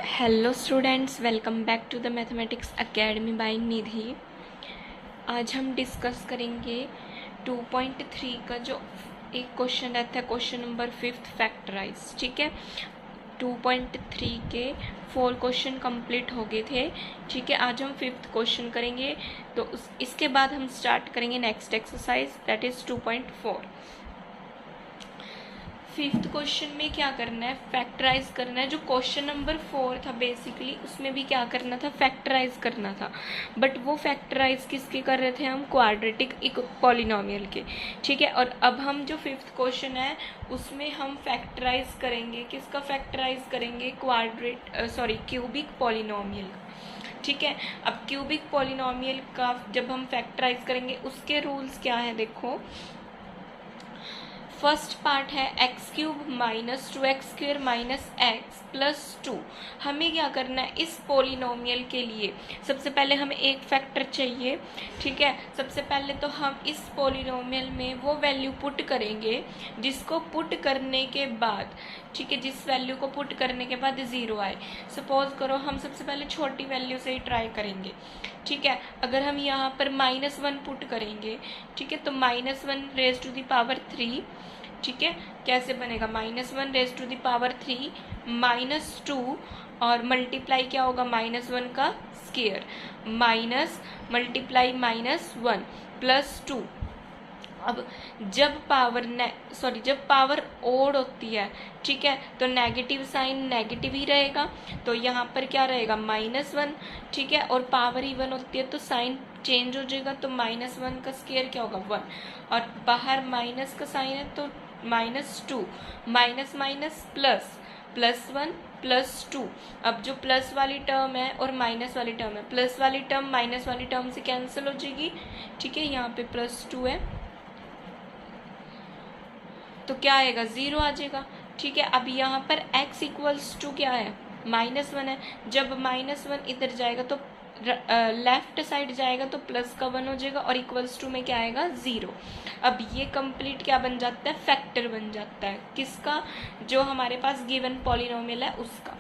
Hello students, welcome back to the mathematics academy by Nidhi. आज हम discuss करेंगे 2.3 का जो एक क्वेश्चन रहता है, क्वेश्चन नंबर 5 फैक्टराइज। ठीक है, 2.3 के 4 क्वेश्चन कंप्लीट हो गए थे। ठीक है, आज हम 5th क्वेश्चन करेंगे। तो इसके बाद हम स्टार्ट करेंगे next exercise, that is 2.4। 5th question में क्या करना है, फैक्टराइज करना है। जो क्वेश्चन नंबर 4 था बेसिकली, उसमें भी क्या करना था, फैक्टराइज करना था। बट वो फैक्टराइज किसके कर रहे थे हम, क्वाड्रेटिक एक पॉलिनोमियल के। ठीक है, और अब हम जो 5th क्वेश्चन है उसमें हम फैक्टराइज करेंगे, किसका फैक्टराइज करेंगे, क्यूबिक पॉलिनोमियल। ठीक है, अब क्यूबिक पॉलिनोमियल का जब हम फैक्टराइज करेंगे उसके रूल्स क्या है, देखो। फर्स्ट पार्ट है x cube minus 2x square minus x plus 2। हमें क्या करना है, इस पोलिनोमियल के लिए सबसे पहले हमें एक फैक्टर चाहिए। ठीक है, सबसे पहले तो हम इस पोलिनोमियल में वो वैल्यू पुट करेंगे जिसको पुट करने के बाद, ठीक है, जिस वैल्यू को पुट करने के बाद 0 आए। सपोज करो हम सबसे पहले छोटी वैल्यू से ही ट्राई करेंगे। ठीक है, अगर हम यहाँ पर -1 पुट करेंगे, ठीक है, तो -1 रेज टू द पावर 3। ठीक है, कैसे बनेगा, -1 रेज टू द पावर 3 -2 और मल्टीप्लाई क्या होगा, -1 का स्क्वायर माइनस मल्टीप्लाई -1 प्लस 2। अब जब पावर ओड होती है, ठीक है, तो नेगेटिव साइन नेगेटिव ही रहेगा। तो यहाँ पर क्या रहेगा, -1। ठीक है, और पावर इवन होती है तो साइन चेंज हो जाएगा। तो -1 का स्क्वायर क्या होगा, 1, और बाहर माइनस का साइन है तो -2 माइनस माइनस प्लस +1 +2। अब जो प्लस वाली टर्म है और माइनस वाली टर्म है, प्लस वाली टर्म माइनस वाली टर्म से कैंसिल हो जाएगी। ठीक है, यहाँ पे +2 है तो क्या आएगा, 0 आ जाएगा। ठीक है, अब यहाँ पर x इक्वल्स टू क्या है, -1 है। जब -1 इधर जाएगा तो लेफ्ट साइड जाएगा तो प्लस का 1 हो जाएगा और इक्वल्स टू में क्या आएगा, 0। अब ये कंप्लीट क्या बन जाता है, फैक्टर बन जाता है, किसका, जो हमारे पास गिवन पॉलिनोमियल है उसका।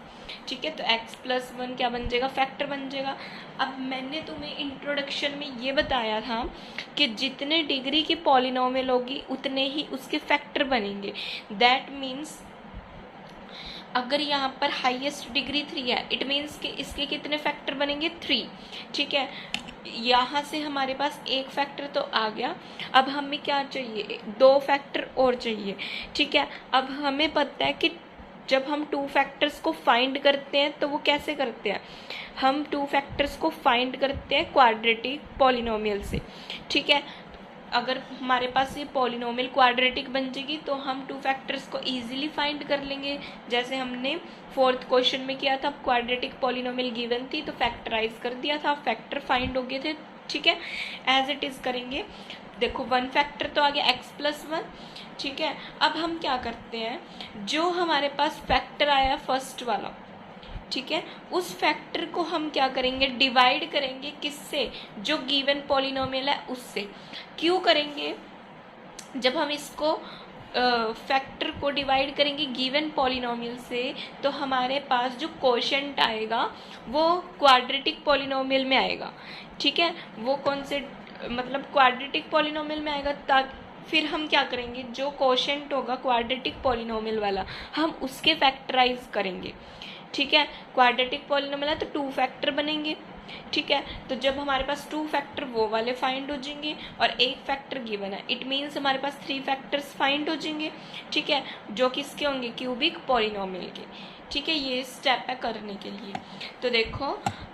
ठीक है, तो x + 1 क्या बन जाएगा, फैक्टर बन जाएगा। अब मैंने तुम्हें इंट्रोडक्शन में ये बताया था कि जितने डिग्री की पॉलिनोमियल होगी उतने ही उसके फैक्टर बनेंगे। दैट मीन्स अगर यहाँ पर हाईएस्ट डिग्री 3 है, इट मीन्स कि इसके कितने फैक्टर बनेंगे, 3। ठीक है, यहाँ से हमारे पास एक फैक्टर तो आ गया। अब हमें क्या चाहिए, 2 फैक्टर और चाहिए। ठीक है, अब हमें पता है कि जब हम 2 फैक्टर्स को फाइंड करते हैं तो वो कैसे करते हैं, हम 2 फैक्टर्स को फाइंड करते हैं क्वाड्रेटिक पॉलिनोमियल से। ठीक है, अगर हमारे पास ये पॉलिनोमियल क्वाड्रेटिक बन जाएगी तो हम 2 फैक्टर्स को इजीली फाइंड कर लेंगे, जैसे हमने 4th क्वेश्चन में किया था। क्वाड्रेटिक पॉलिनोमियल गिवन थी तो फैक्टराइज कर दिया था, फैक्टर फाइंड हो गए थे। ठीक है, एज इट इज करेंगे। देखो 1 फैक्टर तो आ गया x + 1। ठीक है, अब हम क्या करते हैं, जो हमारे पास फैक्टर आया फर्स्ट वाला, ठीक है, उस फैक्टर को हम क्या करेंगे, डिवाइड करेंगे किससे, जो गिवन पॉलिनोमियल है उससे। क्यों करेंगे, जब हम इसको फैक्टर को डिवाइड करेंगे गिवन पॉलिनोमियल से तो हमारे पास जो कोशेंट आएगा वो क्वाड्रेटिक पॉलिनोमियल में आएगा। ठीक है, वो कौन से, मतलब क्वाड्रेटिक पॉलिनोमियल में आएगा। ताकि फिर हम क्या करेंगे, जो कोशेंट होगा क्वाड्रेटिक पॉलिनोमियल वाला हम उसके फैक्टराइज करेंगे। ठीक है, क्वाड्रेटिक पॉलिनोमियल है तो 2 फैक्टर बनेंगे। ठीक है, तो जब हमारे पास 2 फैक्टर वो वाले फाइंड हो जाएंगे और एक फैक्टर गिवन है, इट मीन्स हमारे पास 3 फैक्टर्स फाइंड हो जाएंगे। ठीक है, जो किसके होंगे, क्यूबिक पॉलिनोमियल के। ठीक है, ये स्टेप है करने के लिए। तो देखो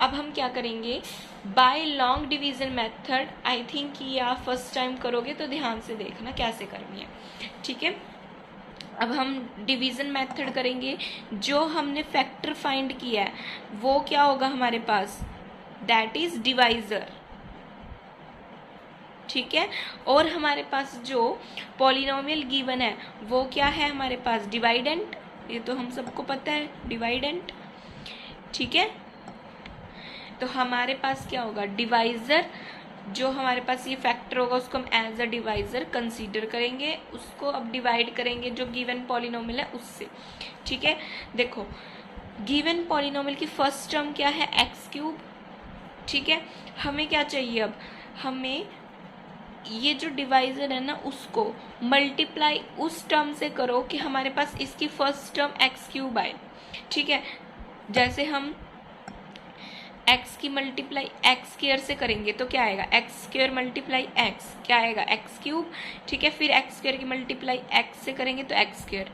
अब हम क्या करेंगे, by long division method. I think ये आप फर्स्ट टाइम करोगे तो ध्यान से देखना कैसे करनी है। ठीक है, अब हम डिवीज़न मेथड करेंगे। जो हमने फैक्टर फाइंड किया है वो क्या होगा हमारे पास, दैट इज डिवाइजर। ठीक है, और हमारे पास जो पॉलिनोमियल गिवन है वो क्या है हमारे पास, डिवाइडेंट। ये तो हम सबको पता है, डिवाइडेंट। ठीक है, तो हमारे पास क्या होगा, डिवाइजर। जो हमारे पास ये फैक्टर होगा उसको हम एज अ डिवाइजर कंसीडर करेंगे, उसको अब डिवाइड करेंगे जो गिवन पॉलिनोमियल है उससे। ठीक है, देखो गिवन पॉलिनोमियल की फर्स्ट टर्म क्या है, एक्स क्यूब। ठीक है, हमें क्या चाहिए, अब हमें ये जो डिवाइजर है ना उसको मल्टीप्लाई उस टर्म से करो कि हमारे पास इसकी फर्स्ट टर्म एक्स क्यूब आए। ठीक है, जैसे हम एक्स की मल्टीप्लाई एक्स स्क्वायर से करेंगे तो क्या आएगा, एक्स स्क्वायर मल्टीप्लाई एक्स क्या आएगा, एक्स क्यूब। ठीक है, फिर एक्स स्क्वायर की मल्टीप्लाई एक्स से करेंगे तो एक्स स्क्वायर।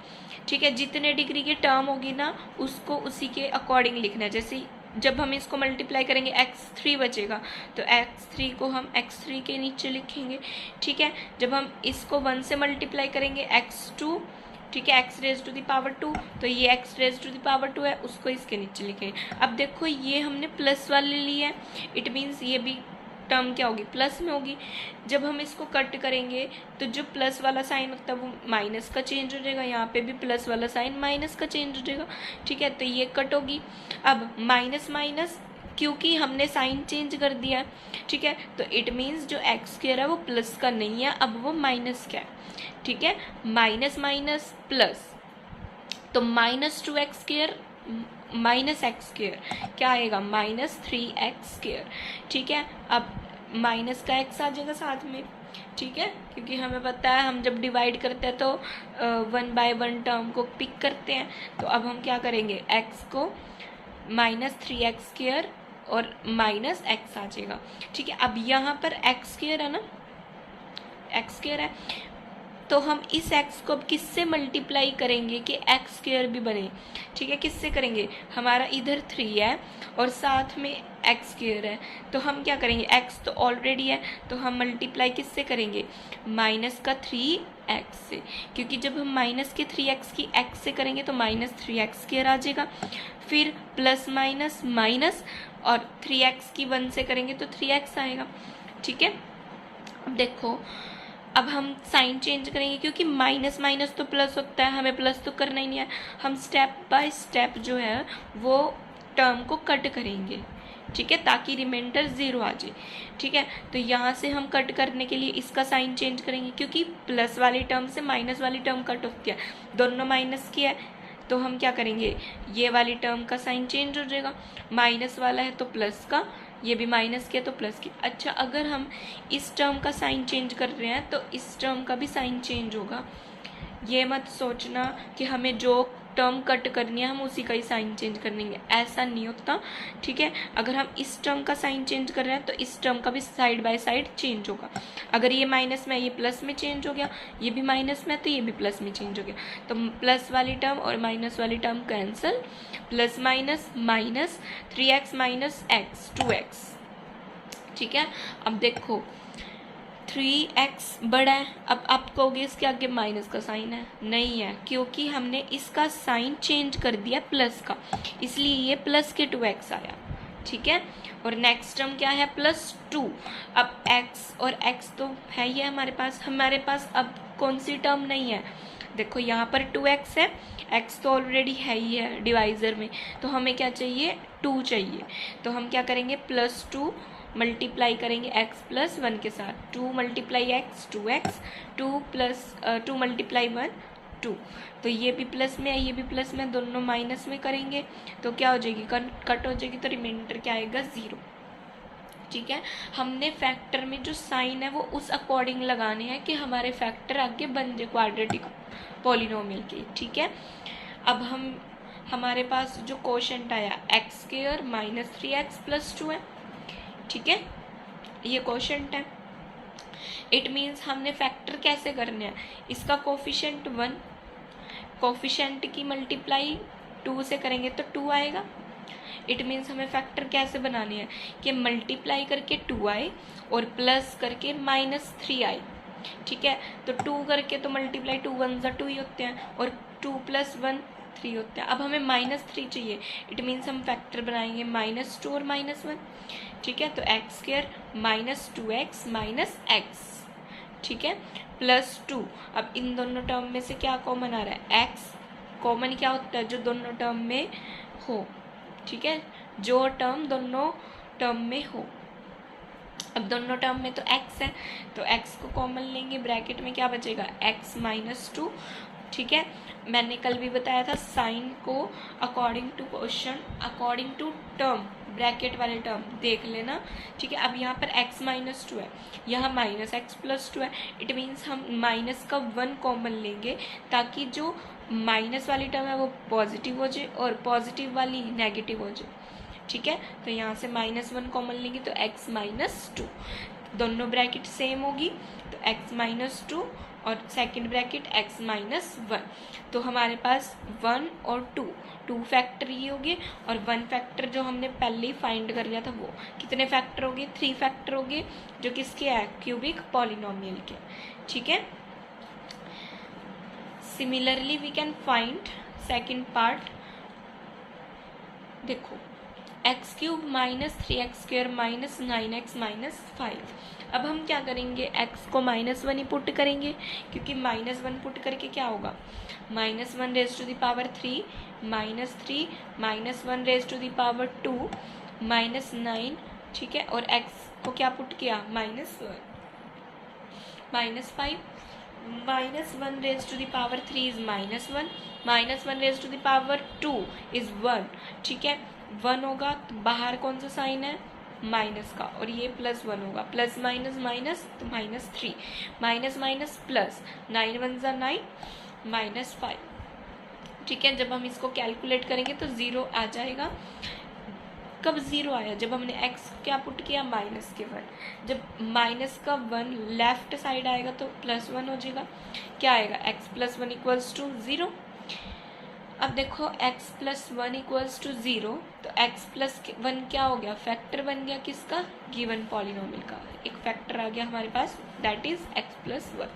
ठीक है, जितने डिग्री की टर्म होगी ना उसको उसी के अकॉर्डिंग लिखना है। जैसे जब हम इसको मल्टीप्लाई करेंगे x3 बचेगा तो x3 को हम x3 के नीचे लिखेंगे। ठीक है, जब हम इसको 1 से मल्टीप्लाई करेंगे x2, ठीक है, x raise to the power 2, तो ये x raise to the power 2 है, उसको इसके नीचे लिखेंगे। अब देखो ये हमने प्लस वाले लिए हैं, इट मीन्स ये भी टर्म क्या होगी, प्लस में होगी। जब हम इसको कट करेंगे तो जो प्लस वाला साइन होता है वो माइनस का चेंज हो जाएगा, यहाँ पे भी प्लस वाला साइन माइनस का चेंज हो जाएगा। ठीक है, तो ये कट होगी। अब माइनस माइनस, क्योंकि हमने साइन चेंज कर दिया। ठीक है, तो इट मीन्स जो एक्स स्क्वायर है वो प्लस का नहीं है, अब वो माइनस का है। ठीक है, माइनस माइनस प्लस, तो -2x² माइनस एक्स स्क्वायर क्या आएगा, -3x²। ठीक है, अब माइनस का x आ जाएगा साथ में। ठीक है, क्योंकि हमें पता है हम जब डिवाइड करते हैं तो 1 बाय 1 टर्म को पिक करते हैं। तो अब हम क्या करेंगे, x को -3x² और -x आ जाएगा। ठीक है, अब यहाँ पर x² है ना, x² है, तो हम इस x को अब किससे मल्टीप्लाई करेंगे कि x² भी बने। ठीक है, किससे करेंगे, हमारा इधर 3 है और साथ में x² है, तो हम क्या करेंगे, x तो ऑलरेडी है तो हम मल्टीप्लाई किससे करेंगे, माइनस का 3x से, क्योंकि जब हम माइनस के 3x की x से करेंगे तो -3x² आ जाएगा। फिर प्लस माइनस माइनस, और 3x की 1 से करेंगे तो 3x आएगा। ठीक है, अब देखो अब हम साइन चेंज करेंगे, क्योंकि माइनस माइनस तो प्लस होता है, हमें प्लस तो करना ही नहीं है। हम स्टेप बाय स्टेप जो है वो टर्म को कट करेंगे। ठीक है, ताकि रिमाइंडर 0 आ जाए। ठीक है, तो यहाँ से हम कट करने के लिए इसका साइन चेंज करेंगे, क्योंकि प्लस वाली टर्म से माइनस वाली टर्म कट होती है, दोनों माइनस की है, तो हम क्या करेंगे, ये वाली टर्म का साइन चेंज हो जाएगा, माइनस वाला है तो प्लस का, ये भी माइनस किया तो प्लस की। अच्छा, अगर हम इस टर्म का साइन चेंज कर रहे हैं तो इस टर्म का भी साइन चेंज होगा। ये मत सोचना कि हमें जो टर्म कट करनी है हम उसी का ही साइन चेंज करेंगे, ऐसा नहीं होता। ठीक है, अगर हम इस टर्म का साइन चेंज कर रहे हैं तो इस टर्म का भी साइड बाय साइड चेंज होगा। अगर ये माइनस में ये प्लस में चेंज हो गया, ये भी माइनस में तो ये भी प्लस में चेंज हो गया, तो प्लस वाली टर्म और माइनस वाली term cancel, plus minus minus, 3x minus x 2x। ठीक है, अब देखो 3x बड़ा है, अब आप कहोगे इसके आगे माइनस का साइन है, नहीं है, क्योंकि हमने इसका साइन चेंज कर दिया प्लस का, इसलिए ये प्लस के 2x आया। ठीक है, और नेक्स्ट टर्म क्या है, +2। अब x और x तो है ही है हमारे पास अब कौन सी टर्म नहीं है, देखो यहाँ पर 2x है, x तो ऑलरेडी है ही है डिवाइजर में, तो हमें क्या चाहिए, 2 चाहिए। तो हम क्या करेंगे, +2 मल्टीप्लाई करेंगे x + 1 के साथ, 2 × x 2x, 2 मल्टीप्लाई 1 2, तो ये भी प्लस में है ये भी प्लस में, दोनों माइनस में करेंगे तो क्या हो जाएगी, कट हो जाएगी, तो रिमाइंडर क्या आएगा, 0। ठीक है, हमने फैक्टर में जो साइन है वो उस अकॉर्डिंग लगाने हैं कि हमारे फैक्टर आगे बन जाए क्वाड्रेटिक पॉलिनोमियल के। ठीक है, अब हमारे पास जो क्वोशंट आया x² - 3x + 2 है। ठीक है, ये क्वोशंट है, इट मीन्स हमने फैक्टर कैसे करने हैं, इसका कोफिशिएंट 1, कोफिशिएंट की मल्टीप्लाई 2 से करेंगे तो 2 आएगा। इट मीन्स हमें फैक्टर कैसे बनाने हैं कि मल्टीप्लाई करके 2 आए और प्लस करके -3 आए। ठीक है, तो 2 करके तो मल्टीप्लाई 2 1 2 ही होते हैं और 2 + 1 3 होते हैं। अब हमें -3 चाहिए, इट मीन्स हम फैक्टर बनाएंगे -2 और -1। ठीक है, तो x² - 2x - x। ठीक है, +2। अब इन दोनों टर्म में से क्या कॉमन आ रहा है, x। कॉमन क्या होता है, जो दोनों टर्म में हो। ठीक है, जो टर्म दोनों टर्म में हो। अब दोनों टर्म में तो x है तो x को कॉमन लेंगे, ब्रैकेट में क्या बचेगा, x - 2 ठीक है, मैंने कल भी बताया था साइन को according to question, according to term, bracket वाले टर्म देख लेना। ठीक है, अब यहाँ पर x-2 है, यहाँ -x+2 है। इट मीन्स हम माइनस का 1 कॉमन लेंगे ताकि जो माइनस वाली टर्म है वो पॉजिटिव हो जाए और पॉजिटिव वाली नेगेटिव हो जाए। ठीक है, तो यहाँ से -1 कॉमन लेंगे तो x-2, दोनों ब्रैकेट सेम होगी तो x-2 और सेकंड ब्रैकेट x-1। तो हमारे पास 1 और 2 फैक्टर ये हो गए और 1 फैक्टर जो हमने पहले ही फाइंड कर लिया था वो कितने फैक्टर हो गए, 3 फैक्टर हो गए, जो किसके है, क्यूबिक पॉलिनोमियल के। ठीक है, similarly we can find second part. देखो x³ -3x² -9x -5। अब हम क्या करेंगे, x को -1 ही पुट करेंगे क्योंकि -1 पुट करके क्या होगा, -1 raise to the power 3 -3 -1 raise to the power 2 -9। ठीक है, और x को क्या पुट किया, -1 -5 -1 raise to the power 3 is -1 -1 raise to the power 2 is 1। ठीक है, 1 होगा तो बाहर कौन सा साइन है, माइनस का, और ये +1 होगा, प्लस माइनस माइनस तो -3 माइनस माइनस प्लस, 9 1 ज़ा 9 -5। ठीक है, जब हम इसको कैलकुलेट करेंगे तो 0 आ जाएगा। कब 0 आया, जब हमने x क्या पुट किया, -1। जब -1 लेफ्ट साइड आएगा तो +1 हो जाएगा, क्या आएगा, x+1 = 0। अब देखो x+1 = 0 तो x+1 क्या हो गया, फैक्टर बन गया किसका, गिवन पॉलिनोमियल का एक फैक्टर आ गया हमारे पास, दैट इज x+1।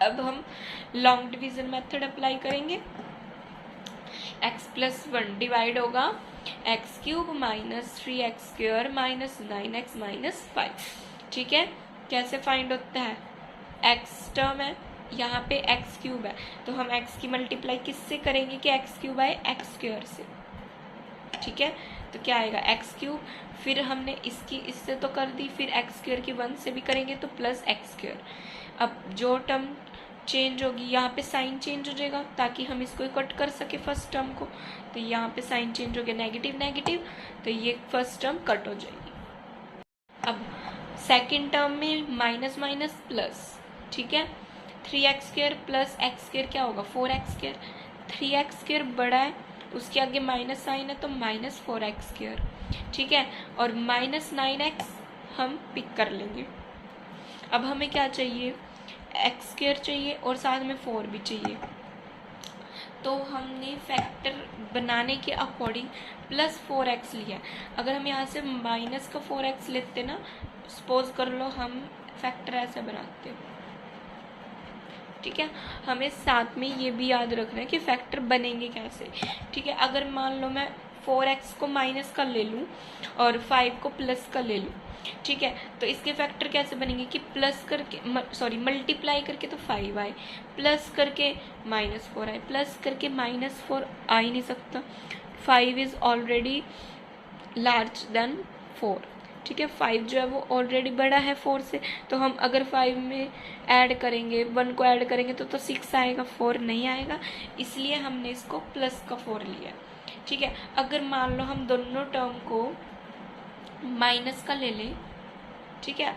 अब हम लॉन्ग डिवीजन मेथड अप्लाई करेंगे। x+1 डिवाइड होगा x³ -3x² -9x -5। ठीक है, कैसे फाइंड होता है, x टर्म है, यहाँ पे x³ है तो हम x की मल्टीप्लाई किससे करेंगे कि x³ से। ठीक है, तो क्या आएगा, x³, फिर हमने इसकी इससे तो कर दी, फिर x² की 1 से भी करेंगे तो +x²। अब जो टर्म चेंज होगी, यहाँ पे साइन चेंज हो जाएगा ताकि हम इसको कट कर सके फर्स्ट टर्म को, तो यहाँ पे साइन चेंज हो गया नेगेटिव नेगेटिव, तो ये फर्स्ट टर्म कट हो जाएगी। अब सेकेंड टर्म में माइनस माइनस प्लस। ठीक है, 3x² + x² क्या होगा, 4x²। 3x² बड़ा है, उसके आगे माइनस साइन है तो -4x²। ठीक है, और -9x हम पिक कर लेंगे। अब हमें क्या चाहिए, x² चाहिए और साथ में 4 भी चाहिए, तो हमने फैक्टर बनाने के अकॉर्डिंग +4x लिया। अगर हम यहाँ से -4x लेते ना, सपोज कर लो हम फैक्टर ऐसे बनाते। ठीक है, हमें साथ में ये भी याद रखना है कि फैक्टर बनेंगे कैसे। ठीक है, अगर मान लो मैं 4x को माइनस का ले लूँ और 5 को प्लस का ले लूँ, ठीक है, तो इसके फैक्टर कैसे बनेंगे कि प्लस करके मल्टीप्लाई करके तो 5 आए, प्लस करके -4 आए, प्लस करके -4 आ ही नहीं सकता, 5 इज ऑलरेडी लार्ज देन 4। ठीक है, 5 जो है वो ऑलरेडी बड़ा है 4 से, तो हम अगर 5 में ऐड करेंगे, 1 को ऐड करेंगे तो 6 आएगा, 4 नहीं आएगा, इसलिए हमने इसको प्लस का 4 लिया। ठीक है, अगर मान लो हम दोनों टर्म को माइनस का ले लें, ठीक है,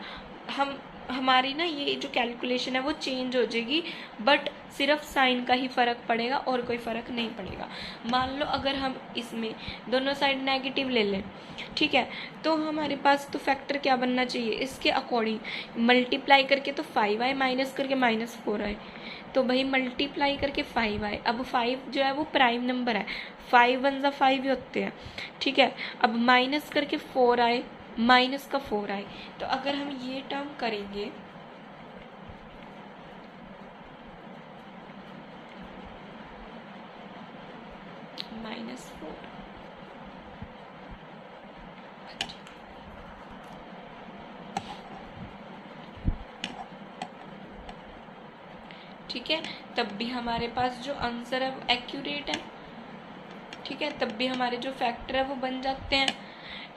हमारी ना ये जो कैलकुलेशन है वो चेंज हो जाएगी, बट सिर्फ साइन का ही फ़र्क पड़ेगा और कोई फ़र्क नहीं पड़ेगा। मान लो अगर हम इसमें दोनों साइड नेगेटिव ले लें, ठीक है, तो हमारे पास तो फैक्टर क्या बनना चाहिए, इसके अकॉर्डिंग मल्टीप्लाई करके तो 5 आए, माइनस करके -4 आए, तो भाई मल्टीप्लाई करके 5 आए। अब 5 जो है वो प्राइम नंबर है, 5 1 ज़ा 5 ही होते हैं। ठीक है, अब माइनस करके 4 आए, माइनस का 4 आए, तो अगर हम ये टर्म करेंगे -4, ठीक है, तब भी हमारे पास जो आंसर है वो एक्यूरेट है। ठीक है, तब भी हमारे जो फैक्टर है वो बन जाते हैं।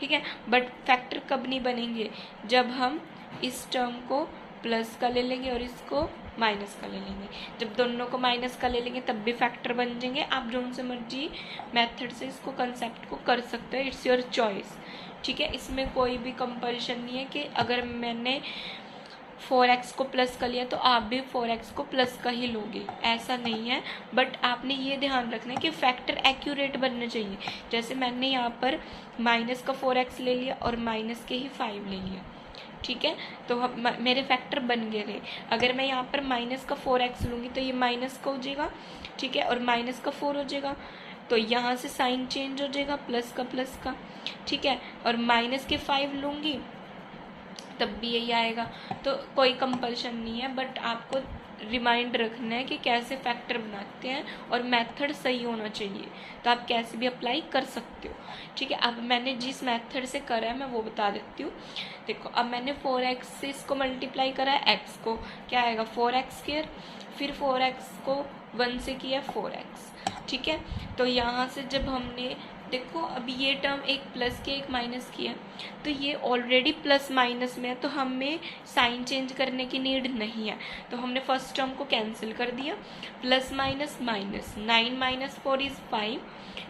ठीक है, बट फैक्टर कब नहीं बनेंगे, जब हम इस टर्म को प्लस का ले लेंगे और इसको माइनस का ले लेंगे। जब दोनों को माइनस का ले लेंगे तब भी फैक्टर बन जाएंगे। आप जो से मर्जी मेथड से इसको कंसेप्ट को कर सकते हो, इट्स योर चॉइस। ठीक है, इसमें कोई भी कंपल्शन नहीं है कि अगर मैंने 4x को प्लस का लिया तो आप भी 4x को प्लस का ही लोगे, ऐसा नहीं है। बट आपने ये ध्यान रखना है कि फैक्टर एक्यूरेट बनने चाहिए। जैसे मैंने यहाँ पर माइनस का 4x ले लिया और माइनस के ही 5 ले लिया, ठीक है, तो मेरे फैक्टर बन गए थे। अगर मैं यहाँ पर माइनस का 4x लूँगी तो ये माइनस का हो जाएगा, ठीक है, और माइनस का 4 हो जाएगा, तो यहाँ से साइन चेंज हो जाएगा, प्लस का, ठीक है, और माइनस के 5 लूँगी तब भी यही आएगा। तो कोई कंपल्शन नहीं है, बट आपको रिमाइंड रखना है कि कैसे फैक्टर बनाते हैं और मेथड सही होना चाहिए, तो आप कैसे भी अप्लाई कर सकते हो। ठीक है, अब मैंने जिस मेथड से करा है मैं वो बता देती हूँ। देखो, अब मैंने 4x से इसको मल्टीप्लाई करा है, x को क्या आएगा 4x², फिर 4x को 1 से किया 4x, ठीक है। तो यहाँ से जब हमने देखो, अब ये टर्म एक प्लस की एक माइनस की है, तो ये ऑलरेडी प्लस माइनस में है, तो हमें साइन चेंज करने की नीड नहीं है। तो हमने फर्स्ट टर्म को कैंसिल कर दिया, plus minus minus, 9 minus 4 is 5,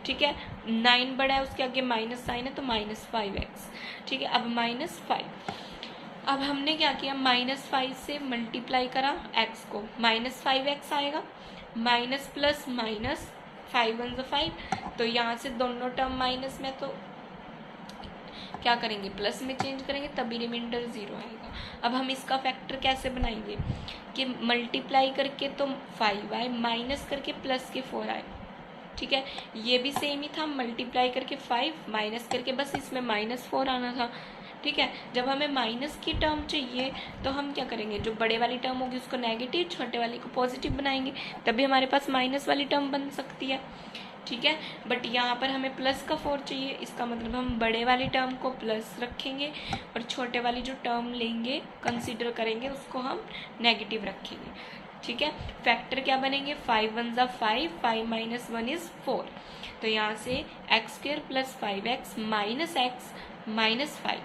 ठीक है, 9 बड़ा है उसके आगे माइनस साइन है तो माइनस 5x, ठीक है। अब माइनस 5, अब हमने क्या किया, -5 से मल्टीप्लाई करा x को, -5x आएगा, माइनस प्लस माइनस, 5 1 5, तो यहाँ से दोनों टर्म माइनस में, तो क्या करेंगे प्लस में चेंज करेंगे, तभी रिमाइंडर 0 आएगा। अब हम इसका फैक्टर कैसे बनाएंगे कि मल्टीप्लाई करके तो 5 आए, माइनस करके प्लस के 4 आए, ठीक है। ये भी सेम ही था, मल्टीप्लाई करके 5 माइनस करके बस इसमें -4 आना था, ठीक है। जब हमें माइनस की टर्म चाहिए तो हम क्या करेंगे, जो बड़े वाली टर्म होगी उसको नेगेटिव, छोटे वाली को पॉजिटिव बनाएंगे, तभी हमारे पास माइनस वाली टर्म बन सकती है, ठीक है। बट यहाँ पर हमें प्लस का 4 चाहिए, इसका मतलब हम बड़े वाली टर्म को प्लस रखेंगे और छोटे वाली जो टर्म लेंगे कंसीडर करेंगे उसको हम नेगेटिव रखेंगे, ठीक है। फैक्टर क्या बनेंगे, 5 1 ज़ा 5, 5 - 1 इज 4, तो यहाँ से x² + 5x - x -5,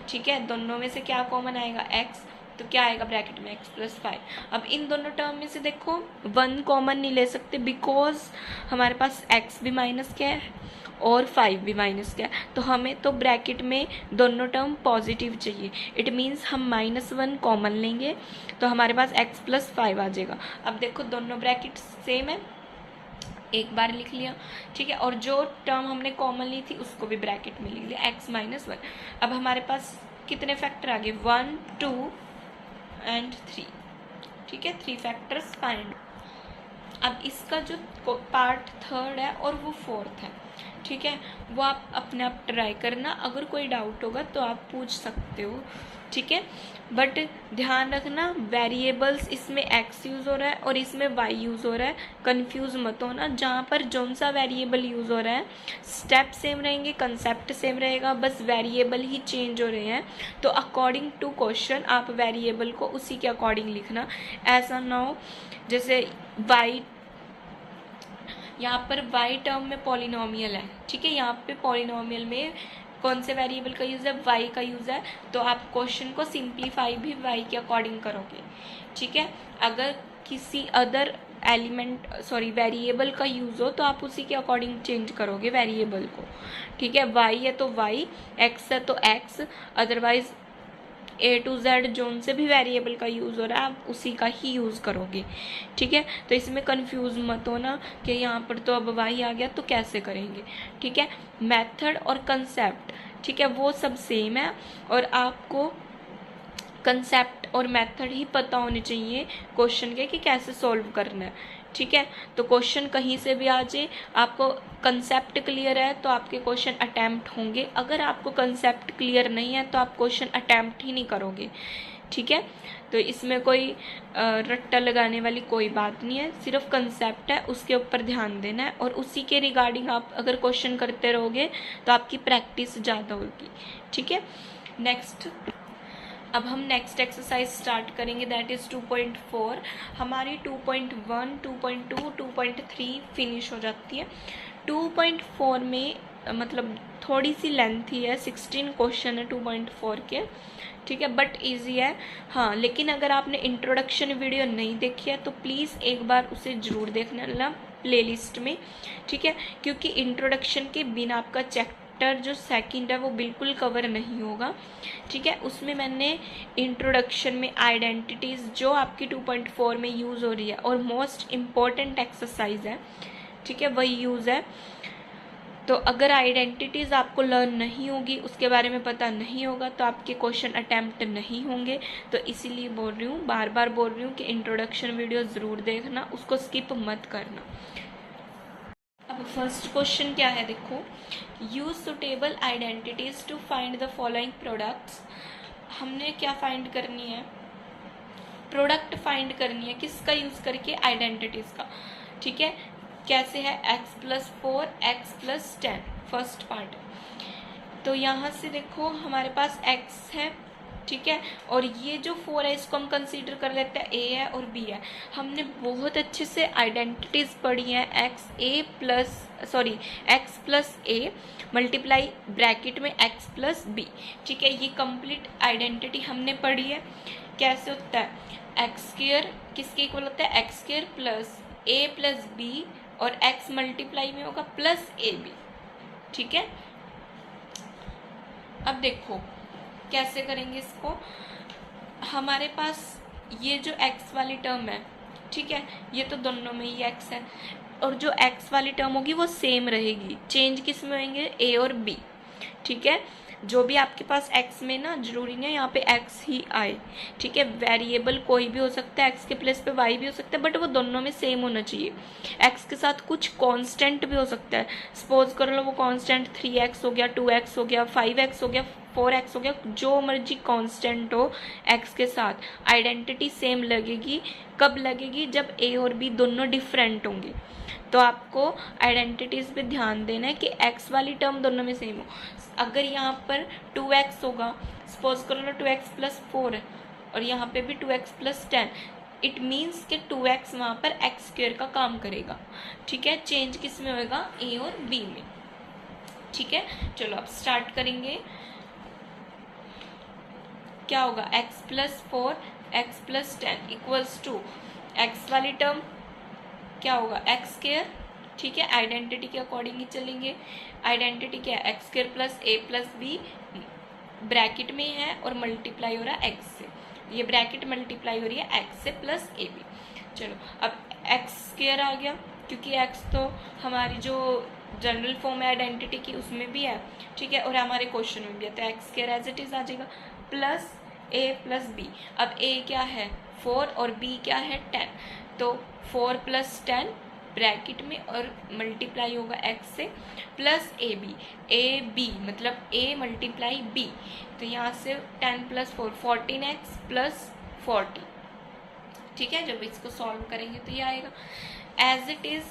ठीक है। दोनों में से क्या कॉमन आएगा, x, तो क्या आएगा ब्रैकेट में x + 5। अब इन दोनों टर्म में से देखो 1 कॉमन नहीं ले सकते, बिकॉज हमारे पास x भी माइनस क्या है और 5 भी माइनस क्या है, तो हमें तो ब्रैकेट में दोनों टर्म पॉजिटिव चाहिए। इट मीन्स हम -1 कॉमन लेंगे तो हमारे पास x + 5 आ जाएगा। अब देखो दोनों ब्रैकेट सेम है, एक बार लिख लिया, ठीक है, और जो टर्म हमने कॉमन ली थी उसको भी ब्रैकेट में लिख लिया, x - 1। अब हमारे पास कितने फैक्टर आ गए, 1 2 एंड 3, ठीक है, 3 फैक्टर्स फाइंड। अब इसका जो पार्ट 3rd है और वो 4th है, ठीक है, वो आप अपने आप ट्राई करना, अगर कोई डाउट होगा तो आप पूछ सकते हो, ठीक है। बट ध्यान रखना, वेरिएबल्स इसमें x यूज़ हो रहा है और इसमें y यूज़ हो रहा है, कंफ्यूज मत होना। जहाँ पर जौन सा वेरिएबल यूज़ हो रहा है स्टेप सेम रहेंगे, कंसेप्ट सेम रहेगा, बस वेरिएबल ही चेंज हो रहे हैं, तो अकॉर्डिंग टू क्वेश्चन आप वेरिएबल को उसी के अकॉर्डिंग लिखना। ऐसा ना हो जैसे y, यहाँ पर y टर्म में पॉलिनोमियल है, ठीक है, यहाँ पे पॉलिनोमियल में कौन से वेरिएबल का यूज़ है, y का यूज़ है, तो आप क्वेश्चन को सिंप्लीफाई भी y के अकॉर्डिंग करोगे, ठीक है। अगर किसी अदर एलिमेंट वेरिएबल का यूज़ हो तो आप उसी के अकॉर्डिंग चेंज करोगे वेरिएबल को, ठीक है। y है तो y, x है तो x, otherwise A to Z zone से भी वेरिएबल का यूज़ हो रहा है आप उसी का ही यूज़ करोगे, ठीक है। तो इसमें कंफ्यूज मत होना कि यहाँ पर तो अब y आ गया तो कैसे करेंगे, ठीक है। मेथड और कंसेप्ट, ठीक है, वो सब सेम है और आपको कंसेप्ट और मेथड ही पता होने चाहिए क्वेश्चन के कि कैसे सॉल्व करना है, ठीक है। तो क्वेश्चन कहीं से भी आ जाए, आपको कंसेप्ट क्लियर है तो आपके क्वेश्चन अटैम्प्ट होंगे, अगर आपको कंसेप्ट क्लियर नहीं है तो आप क्वेश्चन अटैम्प्ट ही नहीं करोगे, ठीक है। तो इसमें कोई रट्टा लगाने वाली कोई बात नहीं है, सिर्फ कंसेप्ट है, उसके ऊपर ध्यान देना है और उसी के रिगार्डिंग आप अगर क्वेश्चन करते रहोगे तो आपकी प्रैक्टिस ज़्यादा होगी, ठीक है। नेक्स्ट, अब हम नेक्स्ट एक्सरसाइज स्टार्ट करेंगे, दैट इज़ 2.4। हमारी 2.1, 2.2, 2.3 फिनिश हो जाती है। 2.4 में मतलब थोड़ी सी लेंथी है, 16 क्वेश्चन है 2.4 के, ठीक है, बट इजी है। हाँ, लेकिन अगर आपने इंट्रोडक्शन वीडियो नहीं देखी है तो प्लीज़ एक बार उसे ज़रूर देखना प्लेलिस्ट में, ठीक है, क्योंकि इंट्रोडक्शन के बिना आपका चैप्टर जो सेकंड है वो बिल्कुल कवर नहीं होगा, ठीक है। उसमें मैंने इंट्रोडक्शन में आइडेंटिटीज़ जो आपकी 2.4 में यूज़ हो रही है और मोस्ट इम्पॉर्टेंट एक्सरसाइज है, ठीक है, वही यूज़ है। तो अगर आइडेंटिटीज़ आपको लर्न नहीं होगी, उसके बारे में पता नहीं होगा, तो आपके क्वेश्चन अटैम्प्ट नहीं होंगे। तो इसीलिए बोल रही हूँ, बार बार बोल रही हूँ कि इंट्रोडक्शन वीडियो ज़रूर देखना, उसको स्किप मत करना। अब फर्स्ट क्वेश्चन क्या है, देखो, use suitable identities to find the following products. हमने क्या फाइंड करनी है, प्रोडक्ट फाइंड करनी है, किसका यूज़ करके, आइडेंटिटीज़ का, ठीक है। कैसे है, x+4 x+10 फर्स्ट पार्ट। तो यहाँ से देखो हमारे पास x है, ठीक है, और ये जो 4 है इसको हम कंसीडर कर लेते हैं a है और b है। हमने बहुत अच्छे से आइडेंटिटीज पढ़ी हैं, x+a मल्टीप्लाई ब्रैकेट में x+b, ठीक है, ये कंप्लीट आइडेंटिटी हमने पढ़ी है। कैसे होता है, x² किसके इक्वल होता है, x² plus a plus b और x मल्टीप्लाई में होगा प्लस ab, ठीक है। अब देखो कैसे करेंगे इसको, हमारे पास ये जो x वाली टर्म है, ठीक है, ये तो दोनों में ही x है, और जो x वाली टर्म होगी वो सेम रहेगी, चेंज किस में होंगे, a और b, ठीक है। जो भी आपके पास x में ना, जरूरी नहीं है यहाँ पे x ही आए, ठीक है, वेरिएबल कोई भी हो सकता है, x के प्लेस पे y भी हो सकता है, बट वो दोनों में सेम होना चाहिए। x के साथ कुछ कांस्टेंट भी हो सकता है, सपोज कर लो वो कांस्टेंट 3x हो गया, 2x हो गया, 5x हो गया, 4x हो गया, जो मर्जी कांस्टेंट हो, x के साथ आइडेंटिटी सेम लगेगी। कब लगेगी, जब a और b दोनों डिफरेंट होंगे। तो आपको आइडेंटिटीज पे ध्यान देना है कि x वाली टर्म दोनों में सेम हो। अगर यहाँ पर 2x होगा, सपोज कर लो 2x+4 है, और यहाँ पे भी 2x+10, इट मीन्स कि 2x वहाँ पर x² का काम करेगा, ठीक है। चेंज किस में होगा, a और b में, ठीक है। चलो अब स्टार्ट करेंगे। क्या होगा, x+4 x+10 equals to x वाली टर्म क्या होगा, x², ठीक है, आइडेंटिटी के अकॉर्डिंग ही चलेंगे। आइडेंटिटी क्या है, x² plus a plus b bracket में है और मल्टीप्लाई हो रहा है x से, ये ब्रैकेट मल्टीप्लाई हो रही है x से प्लस a b। चलो अब x² आ गया, क्योंकि x तो हमारी जो जनरल फॉर्म है आइडेंटिटी की उसमें भी है, ठीक है, और हमारे क्वेश्चन में भी है, तो x² एज इट इज आ जाएगा प्लस a प्लस b। अब a क्या है 4 और b क्या है 10, तो 4 + 10 ब्रैकेट में और मल्टीप्लाई होगा x से प्लस a b मतलब a मल्टीप्लाई b, तो यहाँ से 10 + 4 14x प्लस 40, ठीक है। जब इसको सॉल्व करेंगे तो ये आएगा as it is.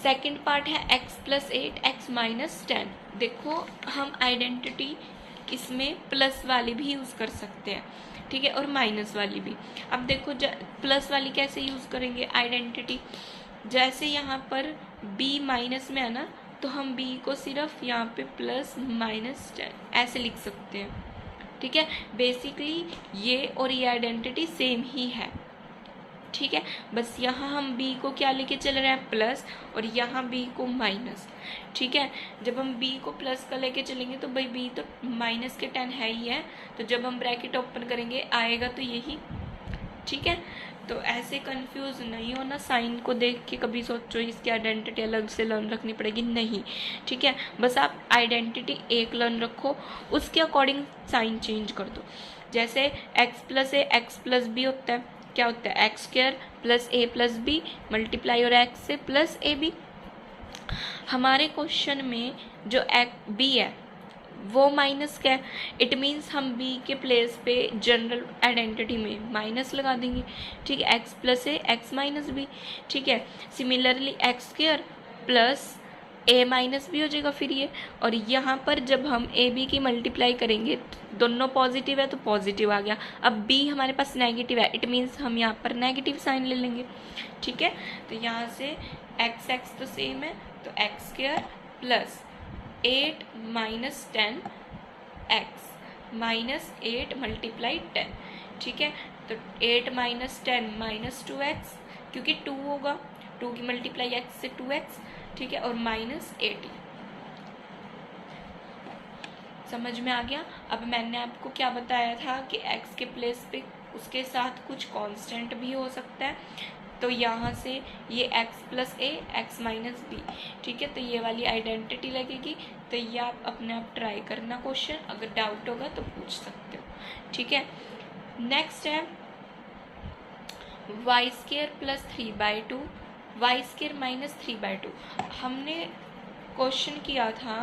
Second part है x + 8 x - 10। देखो हम आइडेंटिटी इसमें प्लस वाली भी यूज़ कर सकते हैं, ठीक है, और माइनस वाली भी। अब देखो प्लस वाली कैसे यूज़ करेंगे आइडेंटिटी, जैसे यहाँ पर b माइनस में है ना, तो हम b को सिर्फ यहाँ पे +-10 ऐसे लिख सकते हैं, ठीक है। बेसिकली ये और ये आइडेंटिटी सेम ही है, ठीक है, बस यहाँ हम b को क्या लेके चल रहे हैं प्लस, और यहाँ b को माइनस, ठीक है। जब हम b को प्लस का लेके चलेंगे तो भाई b तो -10 है ही है, तो जब हम ब्रैकेट ओपन करेंगे आएगा तो यही, ठीक है। तो ऐसे कंफ्यूज नहीं होना, साइन को देख के कभी सोचो इसकी आइडेंटिटी अलग से लर्न रखनी पड़ेगी, नहीं, ठीक है। बस आप आइडेंटिटी एक लर्न रखो, उसके अकॉर्डिंग साइन चेंज कर दो। जैसे x + a x + b होता है, क्या होता है x² plus a plus b multiply और x से प्लस ab। हमारे क्वेश्चन में जो b है वो माइनस क्या है, इट मीन्स हम b के प्लेस पे जनरल आइडेंटिटी में माइनस लगा देंगे, ठीक है, x + a x - b, ठीक है। Similarly x² plus a - b हो जाएगा फिर ये, और यहाँ पर जब हम a b की मल्टीप्लाई करेंगे दोनों पॉजिटिव है तो पॉजिटिव आ गया। अब b हमारे पास नेगेटिव है, इट मीन्स हम यहाँ पर नेगेटिव साइन ले लेंगे, ठीक है। तो यहाँ से x तो सेम है, तो x² plus 8 minus 10 x minus 8 multiply 10, ठीक है। तो 8 माइनस 10 माइनस 2x, क्योंकि 2 होगा, 2 की मल्टीप्लाई x से 2x, ठीक है, और माइनस 80। समझ में आ गया। अब मैंने आपको क्या बताया था कि x के प्लेस पे उसके साथ कुछ कांस्टेंट भी हो सकता है, तो यहाँ से ये x plus a x minus B, ठीक है, तो ये वाली आइडेंटिटी लगेगी। तो ये आप अपने आप ट्राई करना क्वेश्चन, अगर डाउट होगा तो पूछ सकते हो, ठीक है। नेक्स्ट है y square plus 3/2 y square minus 3/2। हमने क्वेश्चन किया था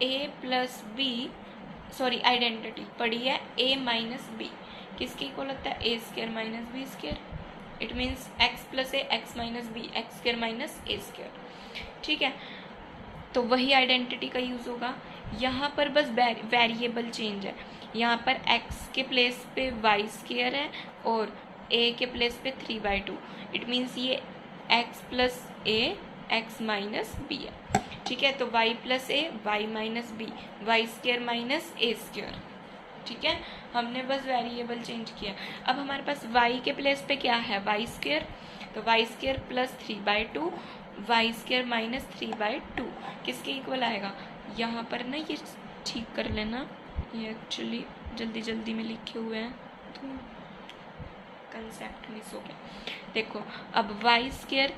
a plus b, sorry identity पढ़ी है ए माइनस बी, किसके इक्वल होता है, a square minus b square. It means x plus a x minus b x square minus a square, ठीक है। तो वही आइडेंटिटी का यूज होगा यहाँ पर, बस वेरिएबल चेंज है। यहाँ पर x के प्लेस पे वाई स्केयर है और a के प्लेस पे 3/2। इट मीन्स ये x plus a x minus b है, ठीक है। तो y plus a y minus b y square minus a square, ठीक है। हमने बस वेरिएबल चेंज किया। अब हमारे पास y के प्लेस पे क्या है, वाई स्केयर, तो y square plus 3/2 y square minus 3/2 किसके इक्वल आएगा। यहाँ पर ना ये ठीक कर लेना, ये एक्चुअली जल्दी जल्दी में लिखे हुए हैं तो कंसेप्ट मिस हो गया। देखो अब वाई स्केयर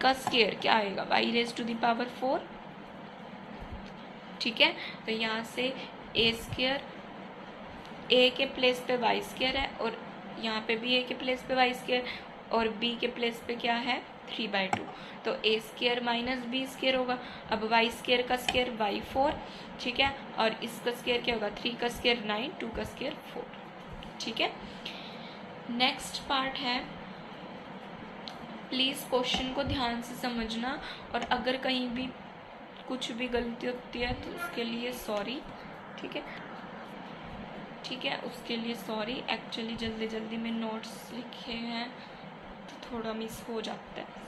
का स्केयर क्या आएगा, y raise to the power 4, ठीक है। तो यहाँ से ए स्केयर, ए के प्लेस पे वाई स्केयर है और यहाँ पे भी ए के प्लेस पे वाई स्केयर और बी के प्लेस पे क्या है 3/2, तो ए स्केयर माइनस बी स्केयर होगा। अब वाई स्केयर का स्केयर वाई 4, ठीक है, और इसका स्केयर क्या होगा 3 का स्केयर 9 2 का स्केयर 4, ठीक है। नेक्स्ट पार्ट है, प्लीज़ क्वेश्चन को ध्यान से समझना और अगर कहीं भी कुछ भी गलती होती है तो उसके लिए सॉरी, ठीक है, ठीक है, उसके लिए सॉरी। एक्चुअली जल्दी जल्दी में नोट्स लिखे हैं तो थोड़ा मिस हो जाता है।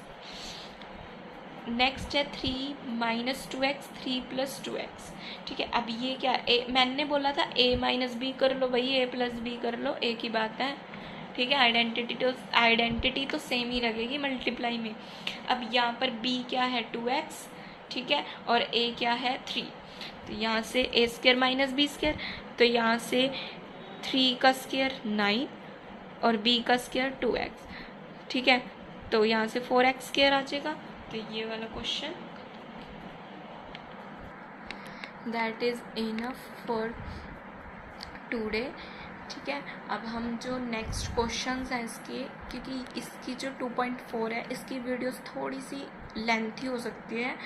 नेक्स्ट है 3 माइनस 2x 3 प्लस 2x, ठीक है। अब ये क्या है, मैंने बोला था a माइनस बी कर लो, वही a प्लस बी कर लो, एक ही बात है, ठीक है। आइडेंटिटी तो सेम ही लगेगी मल्टीप्लाई में। अब यहाँ पर b क्या है 2x, ठीक है, और a क्या है 3, तो यहाँ से a square minus b square, तो यहाँ से 3 का स्केयर 9 और b का स्केयर 2x, ठीक है, तो यहाँ से 4x स्केयर आ जाएगा। तो ये वाला question that is enough for today, ठीक है। अब हम जो नेक्स्ट क्वेश्चंस हैं इसके, क्योंकि इसकी जो 2.4 है इसकी वीडियोस थोड़ी सी लेंथी हो सकती है,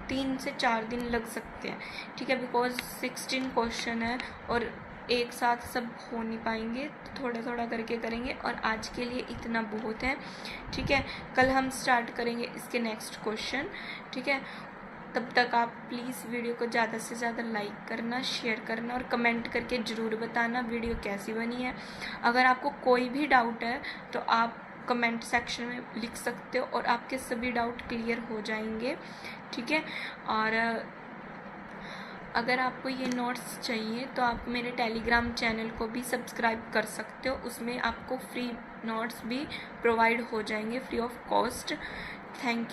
3 से 4 दिन लग सकते हैं, ठीक है, बिकॉज 16 क्वेश्चन है और एक साथ सब हो नहीं पाएंगे, तो थोड़ा थोड़ा करके करेंगे और आज के लिए इतना बहुत है, ठीक है। कल हम स्टार्ट करेंगे इसके नेक्स्ट क्वेश्चन, ठीक है। तब तक आप प्लीज़ वीडियो को ज़्यादा से ज़्यादा लाइक करना, शेयर करना और कमेंट करके ज़रूर बताना वीडियो कैसी बनी है। अगर आपको कोई भी डाउट है तो आप कमेंट सेक्शन में लिख सकते हो और आपके सभी डाउट क्लियर हो जाएंगे, ठीक है। और अगर आपको ये नोट्स चाहिए तो आप मेरे टेलीग्राम चैनल को भी सब्सक्राइब कर सकते हो, उसमें आपको फ्री नोट्स भी प्रोवाइड हो जाएंगे free of cost. Thank you.